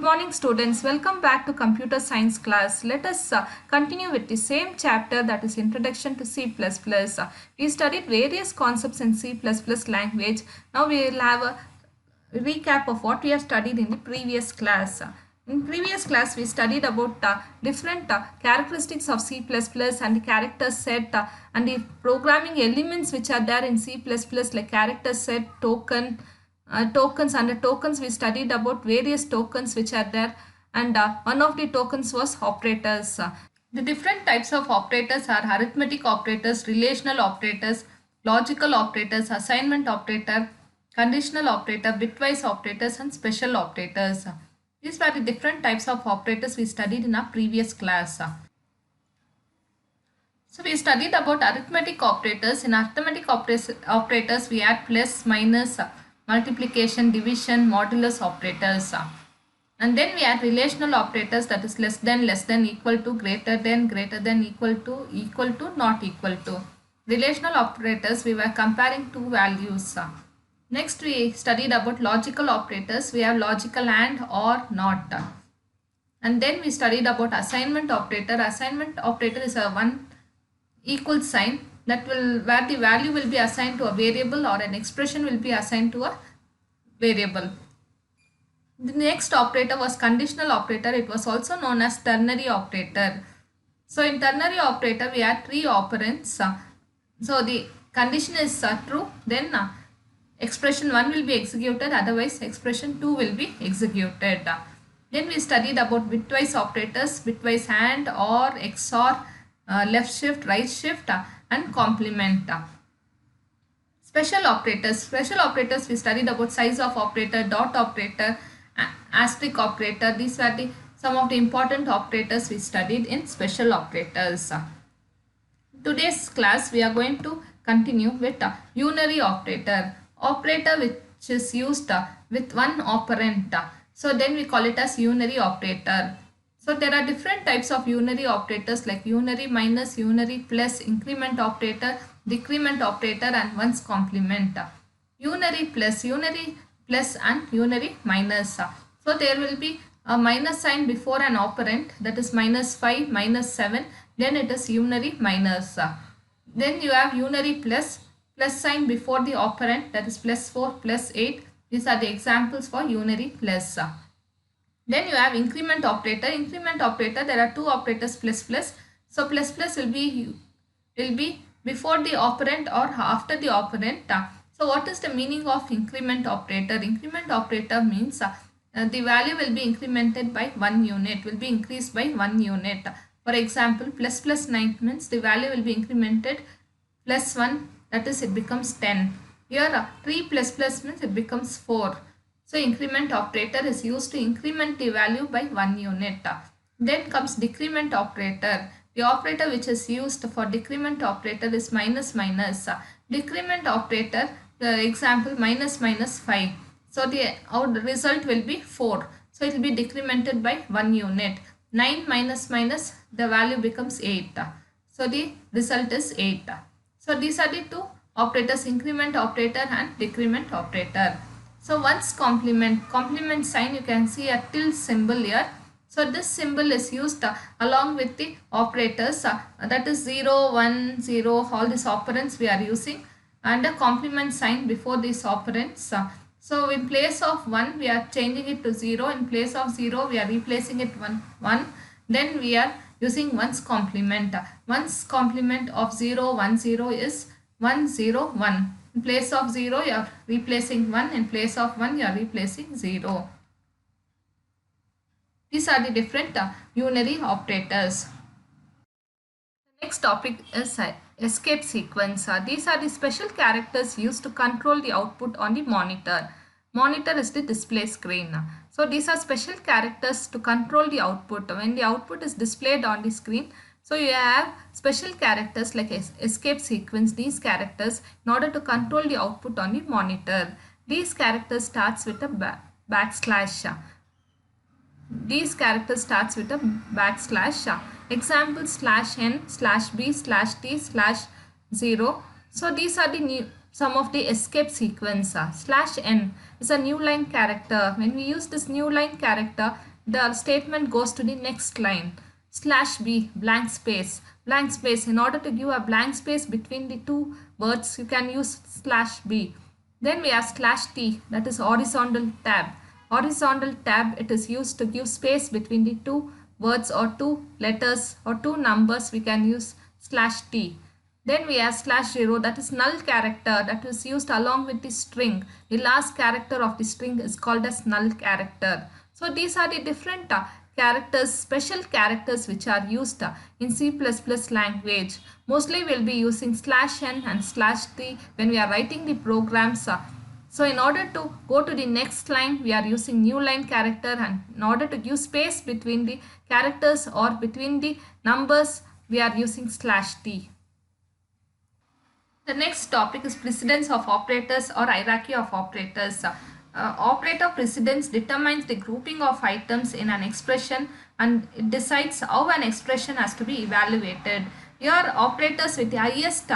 morning students, welcome back to computer science class. Let us continue with the same chapter, that is introduction to C++. We studied various concepts in C++ language. Now we will have a recap of what we have studied in the previous class. In previous class we studied about different characteristics of C++ and the character set and the programming elements which are there in C++ like character set, tokens. Under tokens we studied about various tokens which are there, and one of the tokens was operators. The different types of operators are arithmetic operators, relational operators, logical operators, assignment operator, conditional operator, bitwise operators, and special operators. These were the different types of operators we studied in our previous class. So we studied about arithmetic operators. In arithmetic operators we had plus, minus, multiplication, division, modulus operators. And then we had relational operators, that is less than, equal to, greater than, equal to, not equal to. Relational operators, we were comparing two values. Next we studied about logical operators. We have logical and, or, not. And then we studied about assignment operator. Assignment operator is a one equal sign that will where the value will be assigned to a variable or an expression will be assigned to a variable. The next operator was conditional operator. It was also known as ternary operator. So in ternary operator we had three operands. So the condition is true, then expression 1 will be executed, otherwise expression 2 will be executed. Then we studied about bitwise operators, bitwise AND, OR, XOR, left shift, right shift, and complement. Special operators we studied about size of operator, dot operator, asterisk operator. These were some of the important operators we studied in special operators. Today's class we are going to continue with unary operator which is used with one operand. So then we call it as unary operator. So there are different types of unary operators like unary minus, unary plus, increment operator, decrement operator, and ones complement. Unary plus and unary minus. So there will be a minus sign before an operand, that is minus 5, minus 7, then it is unary minus. Then you have unary plus sign before the operand, that is plus 4, plus 8. These are the examples for unary plus. Then you have increment operator. Increment operator, there are two operators plus. So plus will be before the operand or after the operand. So what is the meaning of increment operator? Increment operator means the value will be incremented by 1 unit, will be increased by 1 unit. For example, plus 9 means the value will be incremented plus 1, that is it becomes 10. Here 3 plus means it becomes 4. So increment operator is used to increment the value by 1 unit. Then comes decrement operator. The operator which is used for decrement operator is minus. Decrement operator, the example minus 5. So the result will be 4. So it will be decremented by 1 unit. 9 minus, the value becomes 8. So the result is 8. So these are the two operators, increment operator and decrement operator. So once complement sign, you can see a tilde symbol here. So this symbol is used along with the operators, that is 0, 1, 0, all these operands we are using, and a complement sign before these operands. So in place of 1 we are changing it to 0, in place of 0 we are replacing it 1. Then we are using ones complement. Ones complement of 0, 1, 0 is 1, 0, 1. In place of 0 you are replacing 1, in place of 1 you are replacing 0. These are the different unary operators. The next topic is escape sequence. These are the special characters used to control the output on the monitor. Monitor is the display screen. So these are special characters to control the output. When the output is displayed on the screen, so you have special characters like escape sequence, these characters, in order to control the output on the monitor. These characters starts with a backslash. These characters starts with a backslash. Example /n, /b, /t, /0. So these are the some of the escape sequence. /n is a new line character. When we use this new line character, the statement goes to the next line. Slash b, blank space. Blank space. In order to give a blank space between the two words, you can use slash b. Then we have slash t, that is horizontal tab. Horizontal tab, it is used to give space between the two words or two letters or two numbers. We can use slash t. Then we have slash 0, that is null character, that is used along with the string. The last character of the string is called as null character. So these are the different characters, special characters which are used in C++ language. Mostly we'll be using slash n and slash t when we are writing the programs. So in order to go to the next line, we are using new line character, and in order to give space between the characters or between the numbers, we are using slash t. The next topic is precedence of operators or hierarchy of operators. Operator precedence determines the grouping of items in an expression, and it decides how an expression has to be evaluated. Here operators with the highest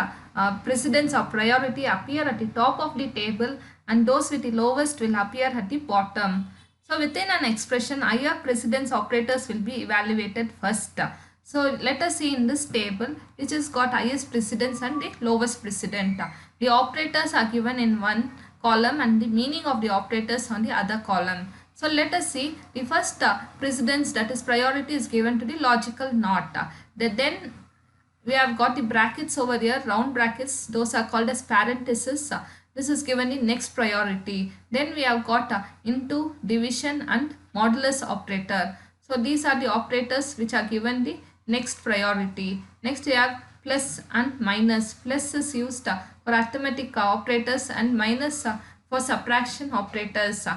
precedence or priority appear at the top of the table, and those with the lowest will appear at the bottom. So within an expression, higher precedence operators will be evaluated first. So let us see in this table which has got highest precedence and the lowest precedent. The operators are given in one column and the meaning of the operators on the other column. So let us see the first precedence, that is priority, is given to the logical NOT. Then we have got the brackets over here, round brackets, those are called as parentheses. This is given the next priority. Then we have got into, division and modulus operator. So these are the operators which are given the next priority. Next we have plus and minus. Plus is used for arithmetic operators and minus for subtraction operators.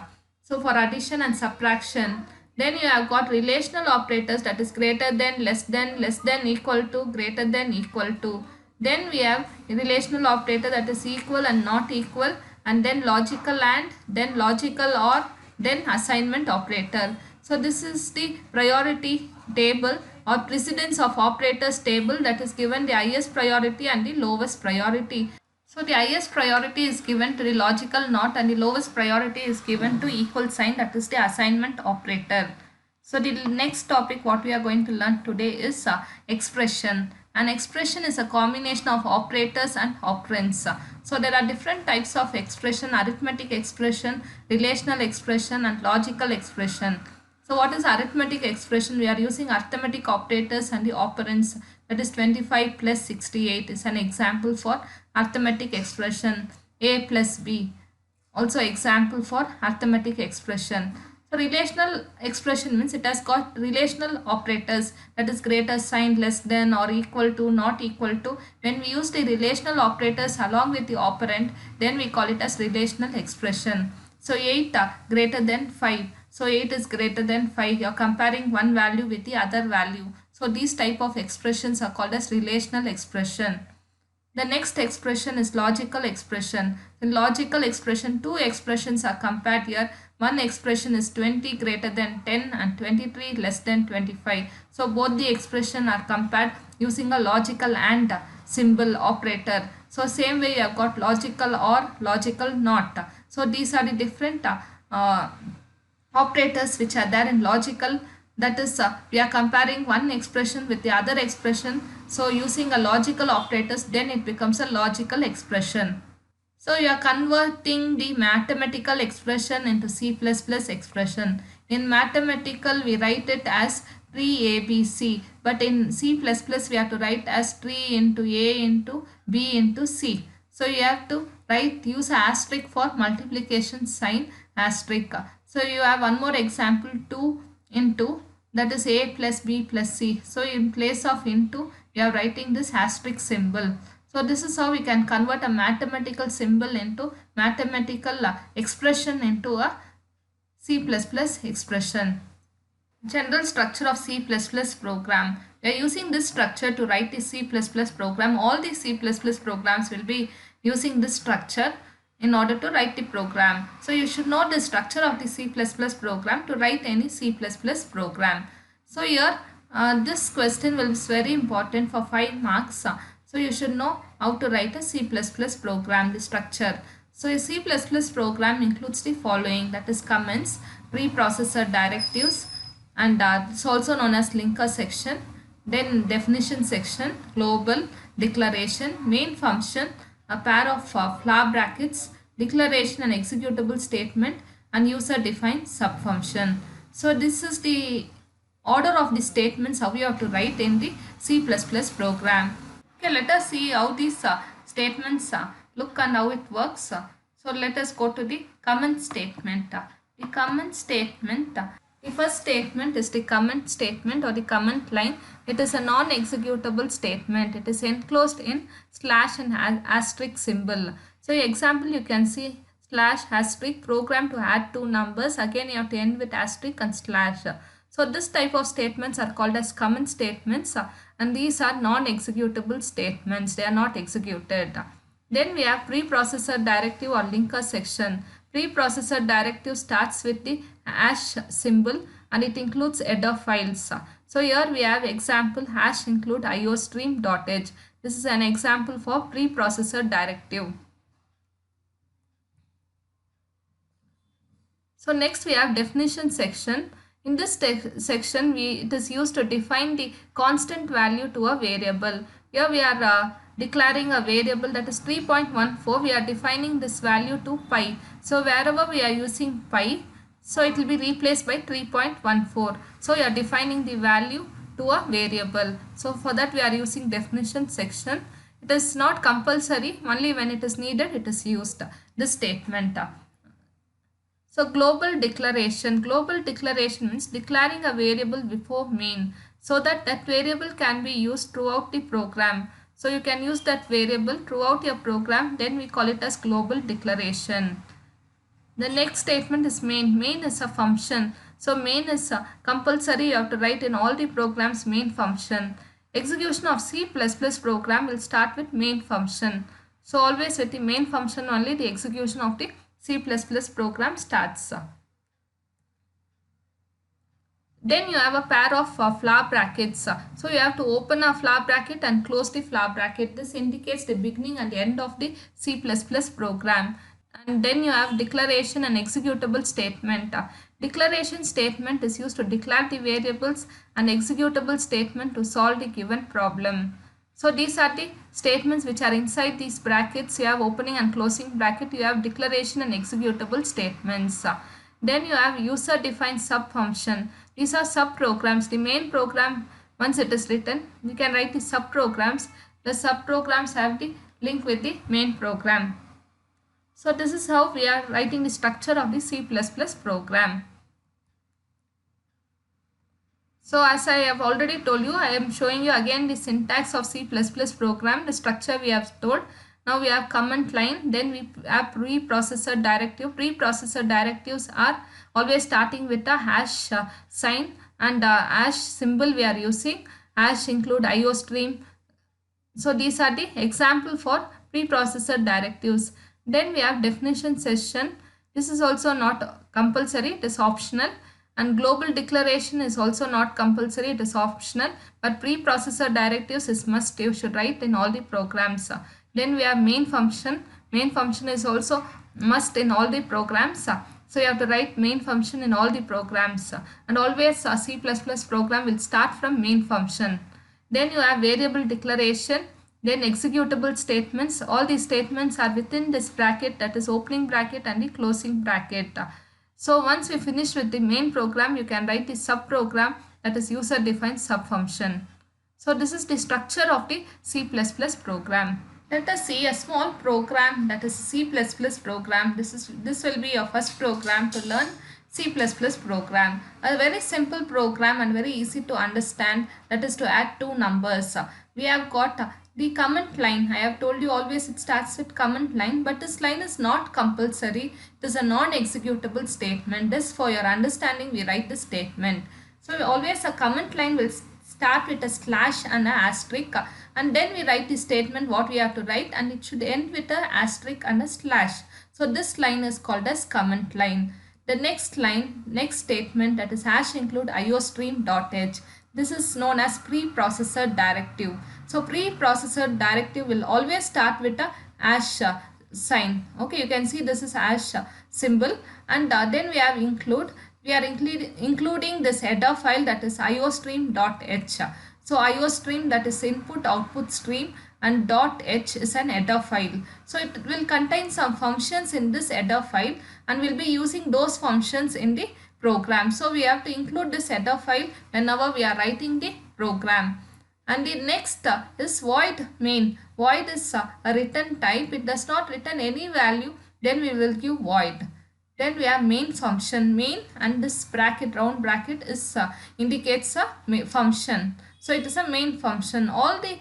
So for addition and subtraction. Then you have got relational operators, that is greater than, less than, equal to, greater than, equal to. Then we have relational operator, that is equal and not equal, and then logical and, then logical or, then assignment operator. So this is the priority table or precedence of operators table, that is given the highest priority and the lowest priority. So the highest priority is given to the logical NOT and the lowest priority is given to equal sign, that is the assignment operator. So the next topic what we are going to learn today is expression. An expression is a combination of operators and operands. So there are different types of expression: arithmetic expression, relational expression and logical expression. So what is arithmetic expression? We are using arithmetic operators and the operands, that is 25 plus 68 is an example for arithmetic expression. A plus B, also example for arithmetic expression. So relational expression means it has got relational operators, that is greater sign, less than or equal to, not equal to. When we use the relational operators along with the operand, then we call it as relational expression. So 8 greater than 5. So 8 is greater than 5. You are comparing one value with the other value. So these type of expressions are called as relational expression. The next expression is logical expression. In logical expression, two expressions are compared here. One expression is 20 greater than 10 and 23 less than 25. So both the expression are compared using a logical AND symbol operator. So same way you have got logical OR, logical NOT. So these are the different operators which are there in logical, that is we are comparing one expression with the other expression. So using a logical operators, then it becomes a logical expression. So you are converting the mathematical expression into C++ expression. In mathematical we write it as tree ABC, but in C++ we have to write as tree into A into B into C. So you have to use asterisk for multiplication sign, asterisk. So you have one more example, 2 into, that is A plus B plus C. So in place of into, we are writing this asterisk symbol. So this is how we can convert a mathematical symbol into mathematical expression into a C++ expression. General structure of C++ program. We are using this structure to write the C++ program. All the C++ programs will be using this structure in order to write the program. So you should know the structure of the C++ program to write any C++ program. So here this question will be very important for 5 marks. So you should know how to write a C++ program, the structure. So a C++ program includes the following, that is comments, preprocessor directives, and it's also known as linker section. Then definition section, global, declaration, main function, a pair of flower brackets, declaration and executable statement, and user defined subfunction. So this is the order of the statements how you have to write in the C++ program. Okay, let us see how these statements look and how it works. So let us go to the comment statement. The comment statement, the first statement is the comment statement or the comment line. It is a non-executable statement. It is enclosed in slash and asterisk symbol. So example, you can see slash asterisk program to add two numbers. Again, you have to end with asterisk and slash. So this type of statements are called as comment statements, and these are non-executable statements. They are not executed. Then we have preprocessor directive or linker section. Preprocessor directive starts with the hash symbol and it includes header files. So here we have example hash include iostream.h. This is an example for preprocessor directive. So next we have definition section. In this section it is used to define the constant value to a variable. Here we are declaring a variable that is 3.14. We are defining this value to pi. So wherever we are using pi, so it will be replaced by 3.14. So you are defining the value to a variable. So for that we are using definition section. It is not compulsory, only when it is needed it is used, this statement. So global declaration means declaring a variable before main so that that variable can be used throughout the program. So you can use that variable throughout your program, then we call it as global declaration. The next statement is main. Main is a function. So main is compulsory, you have to write in all the programs main function. Execution of C++ program will start with main function. So always with the main function only the execution of the C++ program starts. Then you have a pair of flower brackets. So you have to open a flower bracket and close the flower bracket. This indicates the beginning and end of the C++ program. And then you have declaration and executable statement. Declaration statement is used to declare the variables and executable statement to solve the given problem. So these are the statements which are inside these brackets. You have opening and closing bracket. You have declaration and executable statements. Then you have user defined subfunction. These are subprograms. The main program, once it is written, you can write the subprograms. The subprograms have the link with the main program. So this is how we are writing the structure of the C++ program. So as I have already told you, I am showing you again the syntax of C++ program, the structure we have told. Now we have comment line, then we have preprocessor directive. Preprocessor directives are always starting with a hash sign and hash symbol we are using. Hash include iostream. So these are the example for preprocessor directives. Then we have definition section. This is also not compulsory, it is optional. And global declaration is also not compulsory, it is optional. But preprocessor directives is must, you should write in all the programs. Then we have main function. Main function is also must in all the programs. So you have to write main function in all the programs. And always a C++ program will start from main function. Then you have variable declaration. Then executable statements. All these statements are within this bracket, that is opening bracket and the closing bracket. So once we finish with the main program, you can write the subprogram, that is user defined subfunction. So this is the structure of the C++ program. Let us see a small program, that is C++ program. This will be your first program to learn C++ program. A very simple program and very easy to understand, that is to add two numbers. We have got the comment line. I have told you always it starts with comment line, but this line is not compulsory. It is a non-executable statement. This, for your understanding, we write the statement. So always a comment line will start with a slash and an asterisk, and then we write the statement what we have to write, and it should end with a asterisk and a slash. So this line is called as comment line. The next line, next statement, that is hash include iostream.h. This is known as preprocessor directive. So preprocessor directive will always start with a hash sign. Okay, you can see this is hash symbol, and then we have include. we are including this header file, that is iostream.h. So iostream, that is input output stream, and .h is an header file. So it will contain some functions in this header file, and we'll be using those functions in the program. So we have to include this header file whenever we are writing the program. And the next is void main. Void is a return type. It does not return any value, then we will give void. Then we have main function. Main, and this bracket, round bracket, is indicates a function. So it is a main function. All the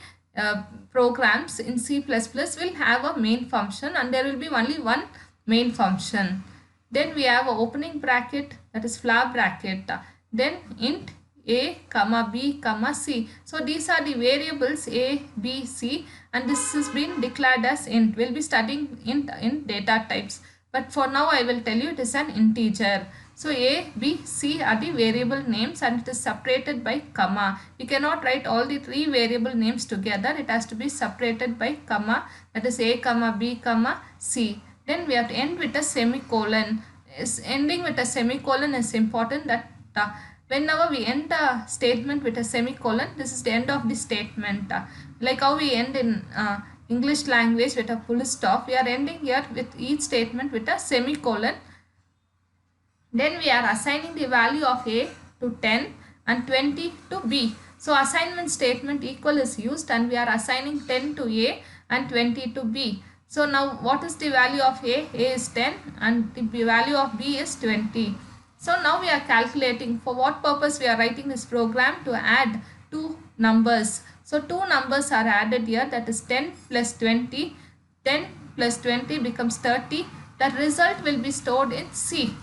programs in C++ will have a main function, and there will be only one main function. Then we have a opening bracket, that is flower bracket. Then int a comma b comma c. So these are the variables a, b, c, and this has been declared as int. We'll be studying int in data types, but for now I will tell you it is an integer. So a, b, c are the variable names, and it is separated by comma. You cannot write all the three variable names together. It has to be separated by comma, that is a comma b comma c. Then we have to end with a semicolon. Ending with a semicolon is important, that whenever we end a statement with a semicolon, this is the end of the statement. Like how we end in English language with a full stop, we are ending here with each statement with a semicolon. Then we are assigning the value of a to 10 and 20 to b. So assignment statement equal is used, and we are assigning 10 to a and 20 to b. So now what is the value of a? A is 10 and the value of b is 20. So now we are calculating for what purpose we are writing this program: to add two numbers. So two numbers are added here, that is 10 plus 20. 10 plus 20 becomes 30. That result will be stored in C.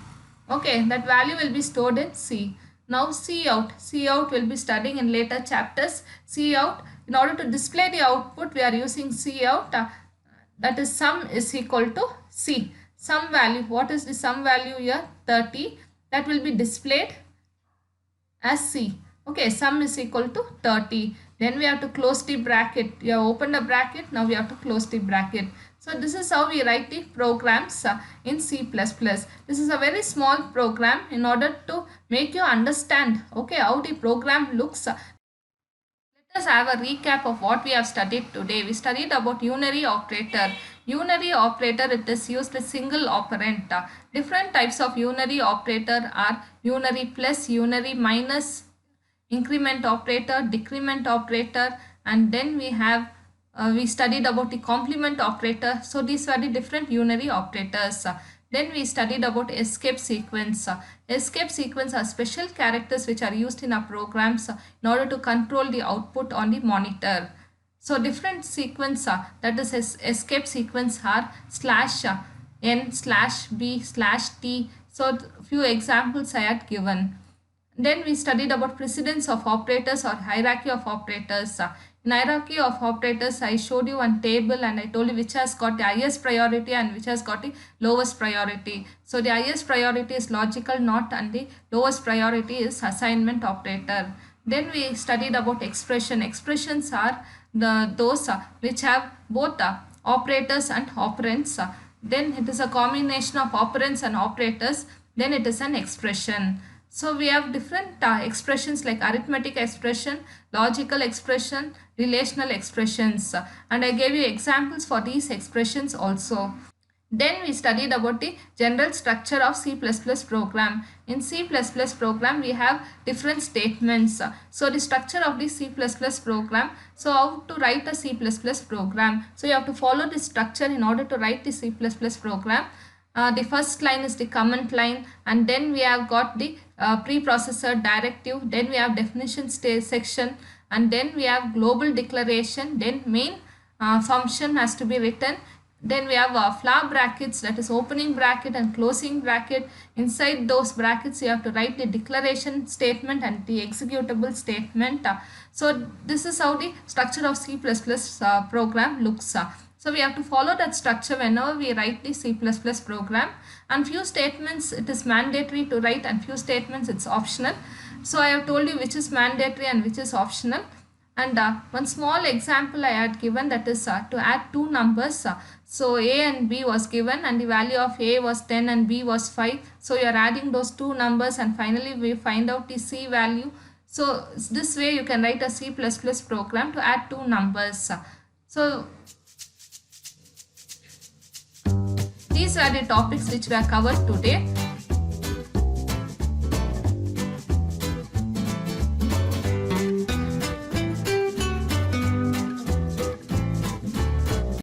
Okay, that value will be stored in C. Now Cout. Cout will be studying in later chapters. Cout, in order to display the output, we are using Cout. That is sum is equal to C. Sum value. What is the sum value here? 30. That will be displayed as C. Okay, sum is equal to 30. Then we have to close the bracket. We have opened the bracket. Now we have to close the bracket. So this is how we write the programs in C++. This is a very small program in order to make you understand, okay, how the program looks. Let us have a recap of what we have studied today. We studied about unary operator. Unary operator, it is used with single operand. Different types of unary operator are unary plus, unary minus, increment operator, decrement operator, and then we studied about the complement operator. So these were the different unary operators. Then we studied about escape sequence. Escape sequence are special characters which are used in our programs in order to control the output on the monitor. So different sequence, that is escape sequence, are /n, /b, /t. So few examples I had given. Then we studied about precedence of operators or hierarchy of operators. In hierarchy of operators, I showed you one table and I told you which has got the highest priority and which has got the lowest priority. So the highest priority is logical NOT and the lowest priority is assignment operator. Then we studied about expression. Expressions are those which have both operators and operands. Then it is a combination of operands and operators. Then it is an expression. So we have different expressions like arithmetic expression, logical expression, relational expressions, and I gave you examples for these expressions also. Then we studied about the general structure of C++ program. In C++ program we have different statements. So the structure of the C++ program. So how to write a C++ program. So you have to follow this structure in order to write the C++ program. The first line is the comment line, and then we have got the preprocessor directive, then we have definition section, and then we have global declaration, then main function has to be written. Then we have flower brackets, that is opening bracket and closing bracket. Inside those brackets you have to write the declaration statement and the executable statement. So this is how the structure of C++ program looks. So we have to follow that structure whenever we write the C++ program, and few statements it is mandatory to write and few statements it's optional. So I have told you which is mandatory and which is optional. And one small example I had given, that is to add two numbers. So A and B was given and the value of A was 10 and B was 5. So you are adding those two numbers and finally we find out the C value. So this way you can write a C++ program to add two numbers. So these are the topics which were covered today.